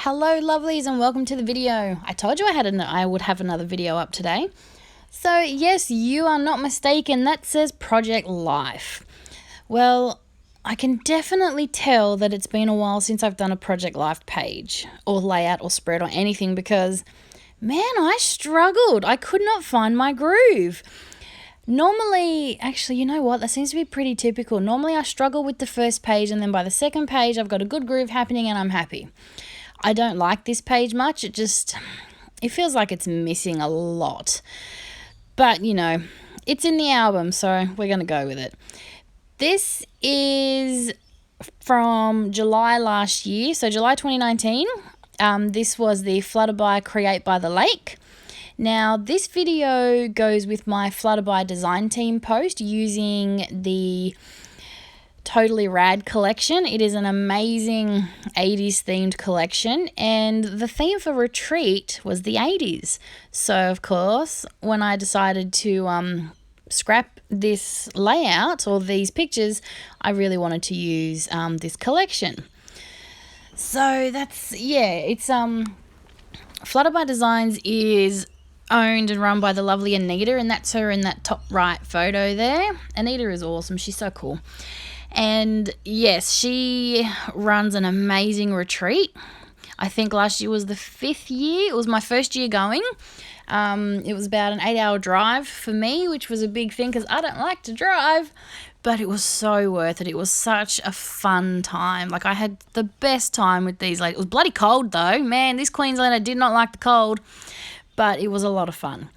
Hello lovelies and welcome to the video. I told you I would have another video up today. So yes, you are not mistaken, that says Project Life. Well, I can definitely tell that it's been a while since I've done a Project Life page or layout or spread or anything because, man, I struggled. I could not find my groove. Normally, actually, you know what? That seems to be pretty typical. Normally I struggle with the first page and then by the second page I've got a good groove happening and I'm happy. I don't like this page much. It feels like it's missing a lot. But, you know, it's in the album, so we're going to go with it. This is from July last year, so July 2019. This was the Flutterby Create by the Lake. Now, this video goes with my Flutterby design team post using the Totally Rad collection. It is an amazing 80s themed collection, and the theme for retreat was the 80s. So, of course, when I decided to scrap this layout or these pictures, I really wanted to use this collection. So it's Flutterby Designs is owned and run by the lovely Anita, and that's her in that top right photo there. Anita is awesome. She's so cool. And yes, she runs an amazing retreat. I think last year was the 5th year. It was my first year going. It was about an 8-hour drive for me, which was a big thing because I don't like to drive, but it was so worth it. It was such a fun time. Like, I had the best time with these. Like, it was bloody cold though. Man, this Queenslander did not like the cold, but it was a lot of fun.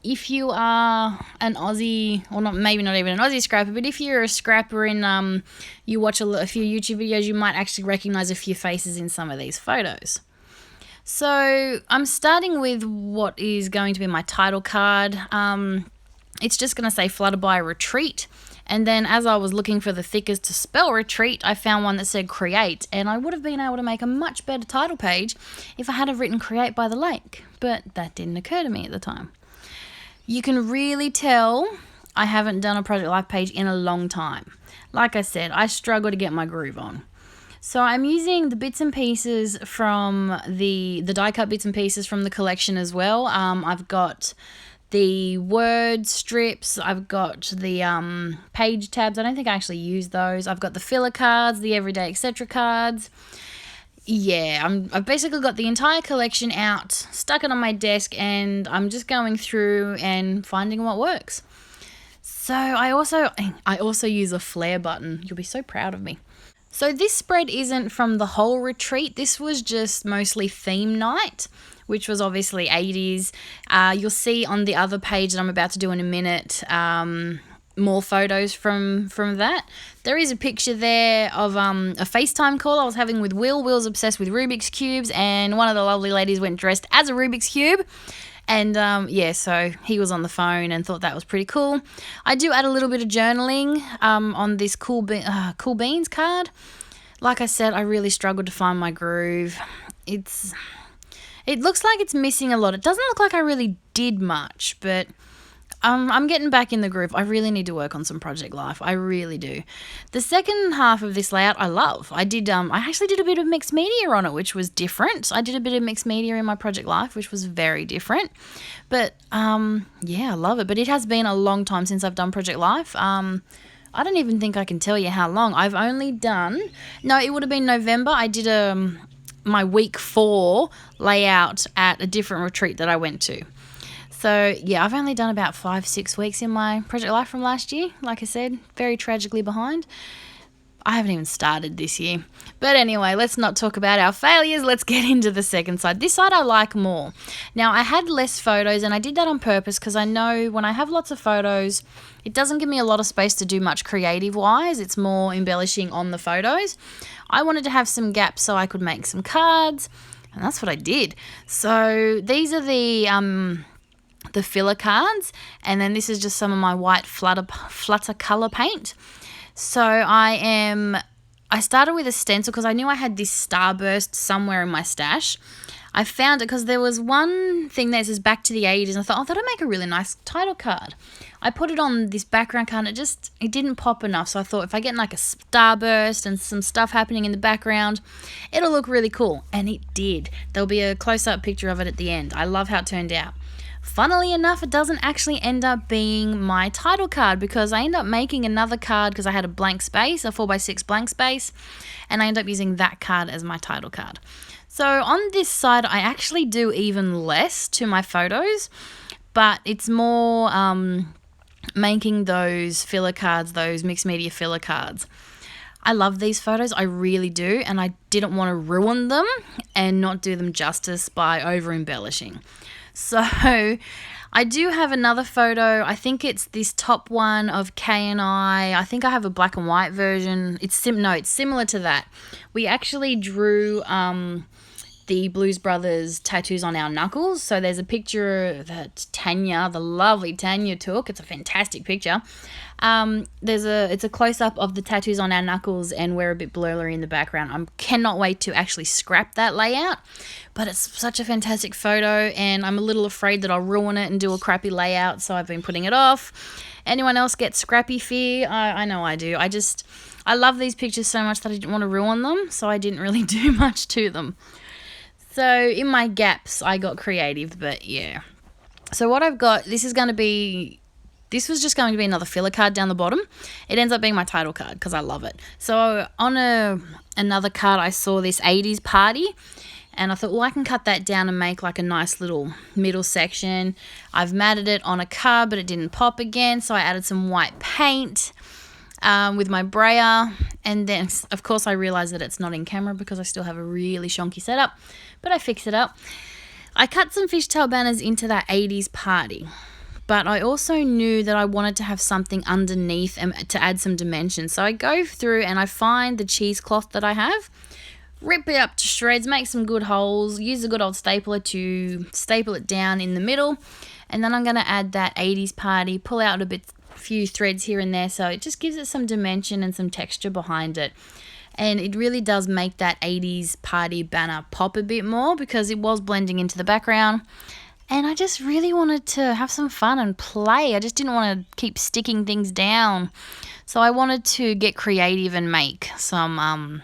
If you are an Aussie, or maybe not even an Aussie scrapper, but if you're a scrapper and you watch a few YouTube videos, you might actually recognize a few faces in some of these photos. So I'm starting with what is going to be my title card. It's just going to say Flutterby Retreat. And then as I was looking for the thickest to spell retreat, I found one that said create. And I would have been able to make a much better title page if I had have written create by the lake. But that didn't occur to me at the time. You can really tell I haven't done a Project Life page in a long time. Like I said, I struggle to get my groove on. So I'm using the bits and pieces from the die cut bits and pieces from the collection as well. I've got the word strips, I've got the page tabs. I don't think I actually use those. I've got the filler cards, the everyday etc cards. Yeah, I've basically got the entire collection out, stuck it on my desk, and I'm just going through and finding what works. So I also use a flare button. You'll be so proud of me. So this spread isn't from the whole retreat. This was just mostly theme night, which was obviously 80s. You'll see on the other page that I'm about to do in a minute more photos from that. There is a picture there of a FaceTime call I was having with Will. Will's obsessed with Rubik's Cubes, and one of the lovely ladies went dressed as a Rubik's Cube. And so he was on the phone and thought that was pretty cool. I do add a little bit of journaling on this Cool Beans card. Like I said, I really struggled to find my groove. It looks like it's missing a lot. It doesn't look like I really did much, but I'm getting back in the groove. I really need to work on some Project Life. I really do. The second half of this layout I love. I actually did a bit of mixed media on it, which was different. I did a bit of mixed media in my Project Life, which was very different. But I love it. But it has been a long time since I've done Project Life. I don't even think I can tell you how long. I've only done, it would have been November. I did my week 4 layout at a different retreat that I went to. So, yeah, I've only done about 5-6 weeks in my Project Life from last year. Like I said, very tragically behind. I haven't even started this year. But anyway, let's not talk about our failures. Let's get into the second side. This side I like more. Now, I had less photos, and I did that on purpose because I know when I have lots of photos, it doesn't give me a lot of space to do much creative-wise. It's more embellishing on the photos. I wanted to have some gaps so I could make some cards, and that's what I did. So these are the filler cards, and then this is just some of my white flutter color paint. So I started with a stencil because I knew I had this starburst somewhere in my stash. I found it because there was one thing that says back to the 80s, and I thought, oh, that'll make a really nice title card. I put it on this background card, and it didn't pop enough, so I thought if I get like a starburst and some stuff happening in the background, it'll look really cool, and it did. There'll be a close-up picture of it at the end. I love how it turned out. Funnily enough, it doesn't actually end up being my title card because I end up making another card because I had a blank space, a 4x6 blank space, and I end up using that card as my title card. So on this side, I actually do even less to my photos, but it's more making those filler cards, those mixed media filler cards. I love these photos, I really do, and I didn't want to ruin them and not do them justice by over embellishing. So I do have another photo. I think it's this top one of Kay and I think I have a black and white version. It's similar to that. We actually drew the Blues Brothers tattoos on our knuckles. So there's a picture that the lovely Tanya took. It's a fantastic picture. It's a close-up of the tattoos on our knuckles, and we're a bit blurry in the background. I cannot wait to actually scrap that layout, but it's such a fantastic photo, and I'm a little afraid that I'll ruin it and do a crappy layout, so I've been putting it off. Anyone else get scrappy fear? I know I do. I love these pictures so much that I didn't want to ruin them, so I didn't really do much to them. So in my gaps, I got creative, but yeah. So what I've got, this was just going to be another filler card down the bottom. It ends up being my title card because I love it. So on another card, I saw this 80s party, and I thought, well, I can cut that down and make like a nice little middle section. I've matted it on a card, but it didn't pop again, so I added some white paint with my brayer, and then of course I realized that it's not in camera because I still have a really shonky setup, but I fixed it up. I cut some fishtail banners into that 80s party, but I also knew that I wanted to have something underneath and to add some dimension. So I go through and I find the cheesecloth that I have, rip it up to shreds, make some good holes, use a good old stapler to staple it down in the middle, and then I'm going to add that 80s party, pull out a few threads here and there, so it just gives it some dimension and some texture behind it. And it really does make that 80s party banner pop a bit more because it was blending into the background. And I just really wanted to have some fun and play. I just didn't want to keep sticking things down. So I wanted to get creative and make some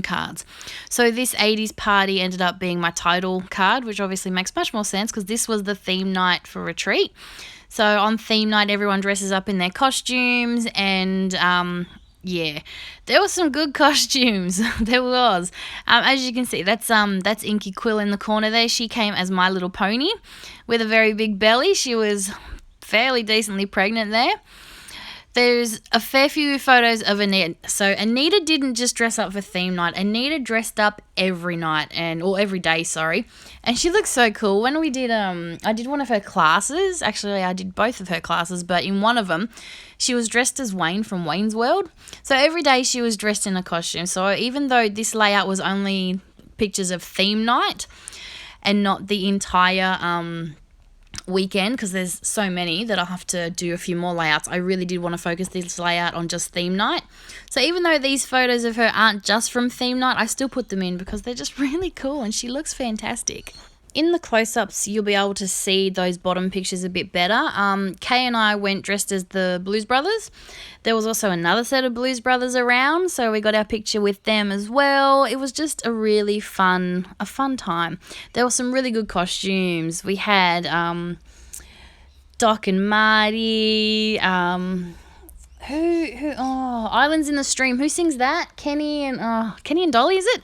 cards. So this 80s party ended up being my title card, which obviously makes much more sense because this was the theme night for retreat. So on theme night, everyone dresses up in their costumes, and yeah, there were some good costumes. There was. As you can see, that's Inky Quill in the corner there. She came as My Little Pony with a very big belly. She was fairly decently pregnant there. There's a fair few photos of Anita. So Anita didn't just dress up for theme night. Anita dressed up every night or every day, sorry. And she looks so cool. When we did, I did one of her classes. Actually, I did both of her classes, but in one of them, she was dressed as Wayne from Wayne's World. So every day she was dressed in a costume. So even though this layout was only pictures of theme night and not the entire weekend, because there's so many that I'll have to do a few more layouts, I really did want to focus this layout on just theme night. So even though these photos of her aren't just from theme night, I still put them in because they're just really cool and she looks fantastic. In the close-ups, you'll be able to see those bottom pictures a bit better. Kay and I went dressed as the Blues Brothers. There was also another set of Blues Brothers around, so we got our picture with them as well. It was just a really fun time. There were some really good costumes. We had Doc and Marty. Islands in the Stream. Who sings that? Kenny and Dolly, is it?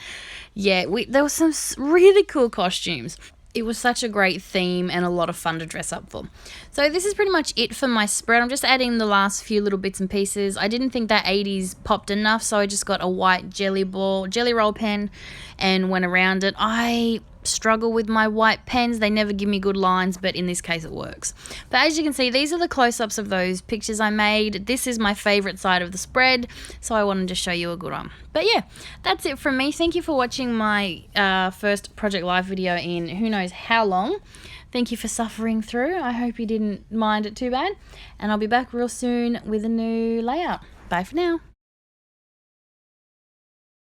Yeah, there were some really cool costumes. It was such a great theme and a lot of fun to dress up for. So this is pretty much it for my spread. I'm just adding the last few little bits and pieces. I didn't think that 80s popped enough, so I just got a white jelly roll pen and went around it. I struggle with my white pens. They never give me good lines, but in this case it works. But as you can see, these are the close-ups of those pictures I made. This is my favorite side of the spread, so I wanted to show you a good one. But yeah, that's it from me. Thank you for watching my first Project Live video in who knows how long. Thank you for suffering through. I hope you didn't mind it too bad, and I'll be back real soon with a new layout. Bye for now.